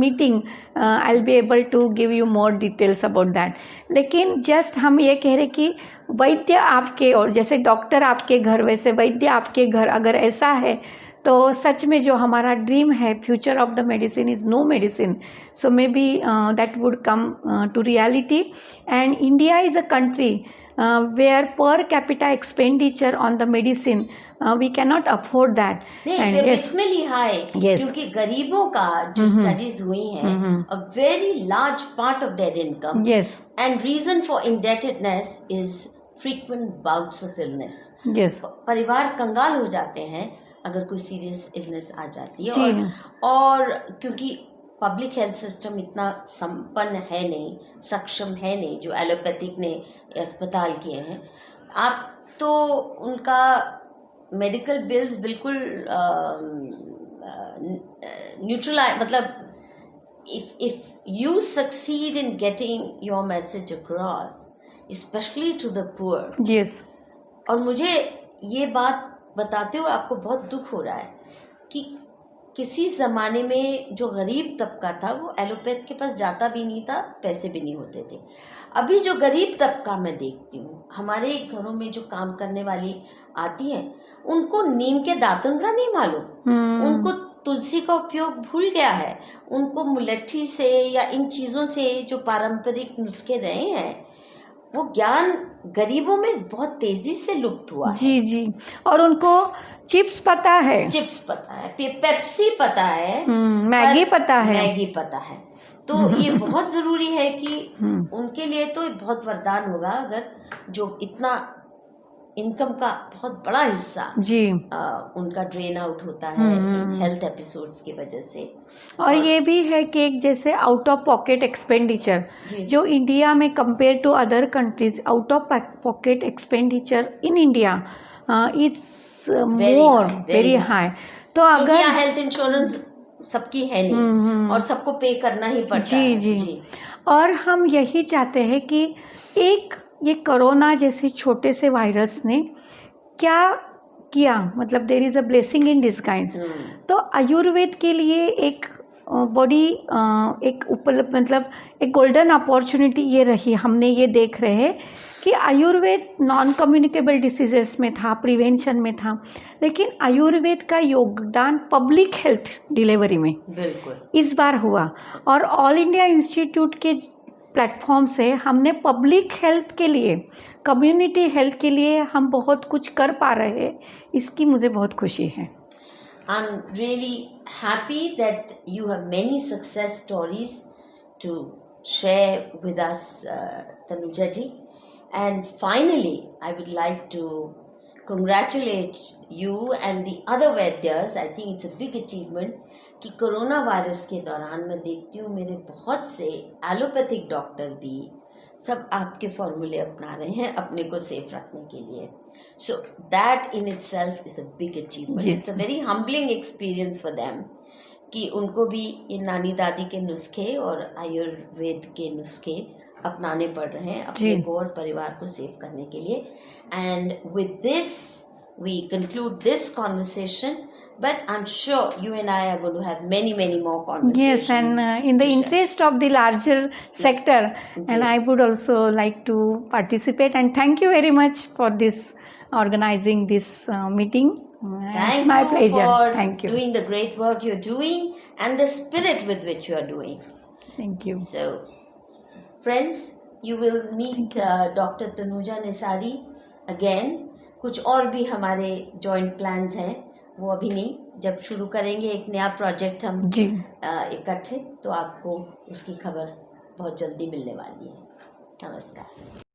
meeting I'll be able to give you more details about that. लेकिन just हम ये कह रहे कि वैद्य आपके, और जैसे doctor आपके घर वैसे वैद्य आपके घर, अगर ऐसा है तो सच में जो हमारा ड्रीम है future of the medicine is no medicine, so may be that would come to reality. And India is a country where per capita expenditure on the medicine we cannot afford that.
And yes, really high. Yes. क्योंकि गरीबों का जो studies हुई हैं, a very large part of their income.
Yes.
And reason for indebtedness is frequent bouts of illness.
Yes.
परिवार कंगाल हो जाते हैं अगर कोई सीरियस इलनेस आ जाती है, और क्योंकि पब्लिक हेल्थ सिस्टम इतना संपन्न है नहीं, सक्षम है नहीं जो एलोपैथिक ने अस्पताल किए हैं, आप तो उनका मेडिकल बिल्स बिल्कुल न्यूट्रलाइज, मतलब if you succeed in getting your message across specially to the poor.
Yes.
और मुझे ये बात बताते हुए आपको बहुत दुख हो रहा है कि किसी ज़माने में जो गरीब तबका था वो एलोपैथ के पास जाता भी नहीं था, पैसे भी नहीं होते थे। अभी जो गरीब तबका मैं देखती हूँ, हमारे घरों में जो काम करने वाली आती हैं, उनको नीम के दातुन का नहीं मालूम, उनको तुलसी का उपयोग भूल गया है, उनको मुलट्ठी से या इन चीज़ों से जो पारंपरिक नुस्खे रहे हैं वो ज्ञान गरीबों में बहुत तेजी से लुप्त हुआ है।
जी जी। और उनको चिप्स पता है,
चिप्स पता है, पेप्सी पता है,
मैगी पता है,
मैगी पता है। तो ये बहुत जरूरी है कि उनके लिए तो बहुत वरदान होगा अगर जो इतना इनकम का बहुत बड़ा हिस्सा
जी
उनका ड्रेन आउट होता है हेल्थ एपिसोड्स की वजह से।
और ये भी है कि एक जैसे आउट ऑफ पॉकेट एक्सपेंडिचर जो इंडिया में compare to other countries, out of pocket expenditure in India it's more very high. तो अगर
हेल्थ इंश्योरेंस सबकी है नहीं और सबको पे करना ही पड़ता है।
जी। और हम यही चाहते हैं कि एक ये कोरोना जैसे छोटे से वायरस ने क्या किया, मतलब there is a blessing in disguise. तो आयुर्वेद के लिए एक बड़ी एक उपलब्ध, मतलब एक गोल्डन अपॉर्चुनिटी ये रही। हमने ये देख रहे हैं कि आयुर्वेद नॉन कम्युनिकेबल डिसीजेस में था, प्रिवेंशन में था, लेकिन आयुर्वेद का योगदान पब्लिक हेल्थ डिलीवरी में
बिल्कुल
इस बार हुआ। और ऑल इंडिया इंस्टीट्यूट के प्लेटफॉर्म से हमने पब्लिक हेल्थ के लिए, कम्युनिटी हेल्थ के लिए हम बहुत कुछ कर पा रहे हैं, इसकी मुझे बहुत खुशी है।
I'm really happy that you have many success stories to share with us, Tanuja ji. And finally, I would like to congratulate you and the other Vaidyas. I think it's a big achievement कि corona virus के दौरान मैं देखती हूँ मेरे बहुत से allopathic doctor भी सब आपके फॉर्मूले अपना रहे हैं अपने को सेफ रखने के लिए। So that in itself is a big achievement. Yes. It's a very humbling experience for them कि उनको भी ये नानी दादी के नुस्खे और आयुर्वेद के नुस्खे अपनाने पड़ रहे हैं अपने
जी।
को और परिवार को सेव करने के लिए. And with this we conclude this conversation, but I'm sure you and I are going to have many more conversations.
Yes, and in the
to share.
interest of the larger sector, and I would also like to participate. And thank you very much for this organizing this meeting. It's my
Thank you
pleasure.
for
Thank you.
doing the great work you're doing and the spirit with which you are doing.
Thank you.
So, friends, you will meet Dr. Tanuja Nisari again. कुछ और भी हमारे joint plans हैं, वो अभी नहीं, जब शुरू करेंगे एक नया प्रोजेक्ट हम
जी
इकट्ठे, तो आपको उसकी खबर बहुत जल्दी मिलने वाली है. नमस्कार.